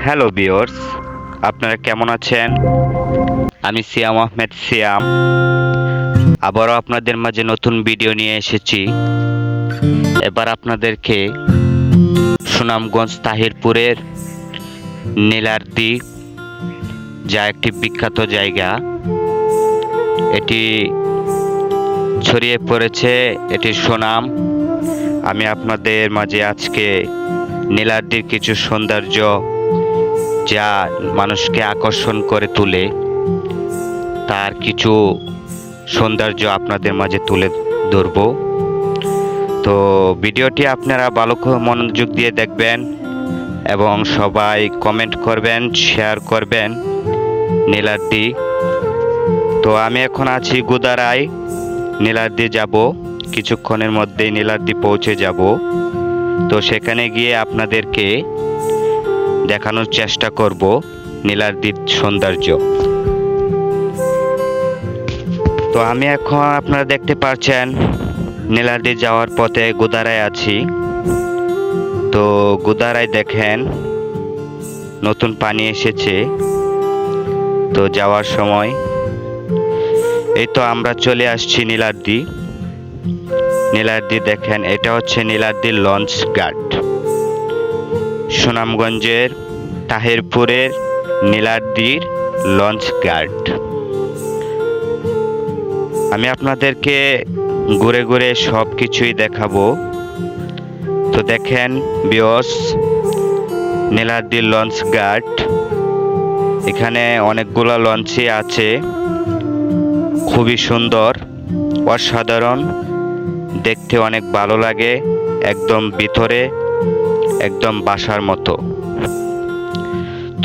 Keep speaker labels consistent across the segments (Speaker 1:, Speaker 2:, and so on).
Speaker 1: Hello viewers, আপনারা কেমন আছেন? আমি সিয়াম আহমেদ সিয়াম আবারও আপনাদের মাঝে নতুন ভিডিও নিয়ে এসেছি। এবার আপনাদেরকে সুনামগঞ্জ তাহিরপুরের নীলাদ্রি, যা একটি বিখ্যাত জায়গা, এটি ছড়িয়ে পড়েছে এটির সুনাম। আমি আপনাদের মাঝে আজকে নীলাদ্রির কিছু সৌন্দর্য যা মানুষকে আকর্ষণ করে তোলে, তার কিছু সৌন্দর্য আপনাদের মাঝে তুলে ধরব। তো ভিডিওটি আপনারা ভালো মনোযোগ দিয়ে দেখবেন এবং সবাই কমেন্ট করবেন, শেয়ার করবেন নীলাদ্রি। তো আমি এখন আছি গুদারায়, নীলাদ্রি যাব, কিছুক্ষণের মধ্যেই নীলাদ্রি পৌঁছে যাব। তো সেখানে গিয়ে আপনাদেরকে দেখানোর চেষ্টা করব নীলাদ্রির সৌন্দর্য। তো আমি এখন আপনারা দেখতে পাচ্ছেন নীলাদ্রি যাওয়ার পথে গুদারায় আছি। তো গুদারায় দেখেন নতুন পানি এসেছে। তো যাওয়ার সময় এই তো আমরা চলে আসছি নীলাদ্রি। নীলাদ্রি দেখেন, এটা হচ্ছে নীলাদ্রির লঞ্চ ঘাট। সুনামগঞ্জের তাহিরপুরের নীলাদ্রির লঞ্চ ঘাট। আমি আপনাদেরকে ঘুরে ঘুরে সব কিছুই দেখাবো। তো দেখেন ভিউয়ার্স, নীলাদ্রির লঞ্চ ঘাট। এখানে অনেকগুলো লঞ্চই আছে, খুবই সুন্দর, অসাধারণ, দেখতে অনেক ভালো লাগে, একদম ভিতরে, একদম বাসার মতো।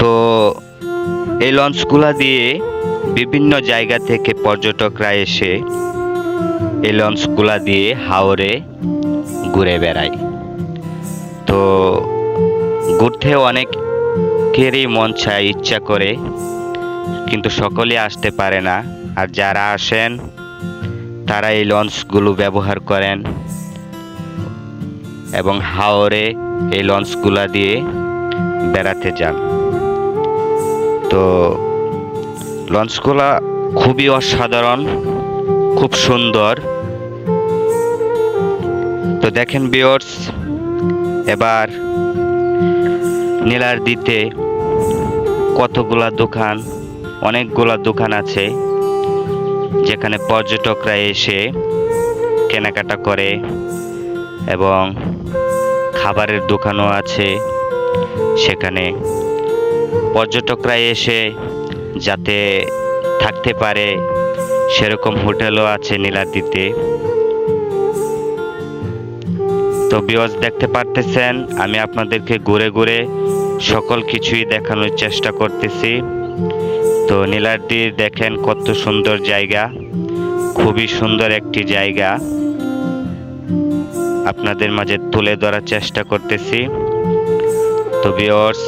Speaker 1: তো এই লঞ্চগুলা দিয়ে বিভিন্ন জায়গা থেকে পর্যটকরা এসে এই লঞ্চগুলা দিয়ে হাওরে ঘুরে বেড়ায়। তো ঘুরতে অনেকেরই মন চায়, ইচ্ছা করে, কিন্তু সকলে আসতে পারে না। আর যারা আসেন তারা এই লঞ্চগুলো ব্যবহার করেন এবং হাওরে এই লঞ্চগুলা দিয়ে বেড়াতে যান। তো লঞ্চগুলা খুবই অসাধারণ, খুব সুন্দর। তো দেখেন ভিউয়ার্স, এবার নীলাদ্রিতে কতগুলা দোকান, অনেকগুলা দোকান আছে যেখানে পর্যটকরা এসে কেনাকাটা করে এবং খাবারের দোকানও আছে। সেখানে পর্যটকরা এসে যাতে থাকতে পারে সেরকম হোটেলও আছে নীলাদ্রিতে। তো ভিউয়ার্স, দেখতে পারতেছেন আমি আপনাদেরকে ঘুরে ঘুরে সকল কিছুই দেখানোর চেষ্টা করতেছি। তো নীলাদ্রি দেখেন কত সুন্দর জায়গা, খুবই সুন্দর একটি জায়গা, আপনাদের মাঝে তুলে ধরার চেষ্টা করতেছি। তো ভিউয়ার্স,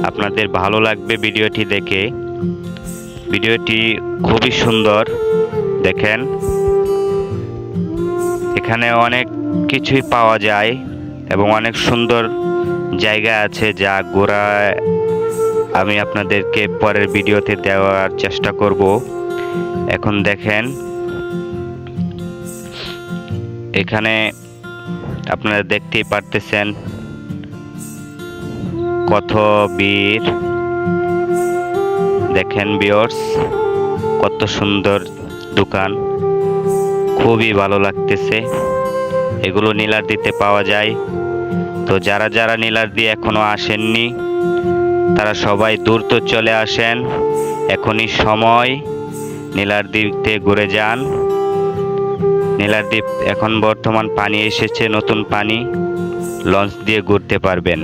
Speaker 1: আপনাদের ভালো লাগবে ভিডিওটি দেখে। ভিডিওটি খুবই সুন্দর, দেখেন এখানে অনেক কিছুই পাওয়া যায় এবং অনেক সুন্দর জায়গা আছে যা ঘোরায় আমি আপনাদেরকে পরের ভিডিওতে দেওয়ার চেষ্টা করব। এখন দেখেন এখানে আপনারা দেখতেই পারতেছেন কত বীর। দেখেন ভিউয়ার্স, কত সুন্দর দোকান, খুবই ভালো লাগতেছে। এগুলো নীলাদ্রিতে পাওয়া যায়। তো যারা যারা নীলাদ্রি এখনো আসেননি তারা সবাই দ্রুত চলে আসেন, এখনই সময়, নীলাদ্রিতে ঘুরে যান। নীলাদ্রি এখন বর্তমান পানি এসেছে, নতুন পানি, লঞ্চ দিয়ে ঘুরতে পারবেন।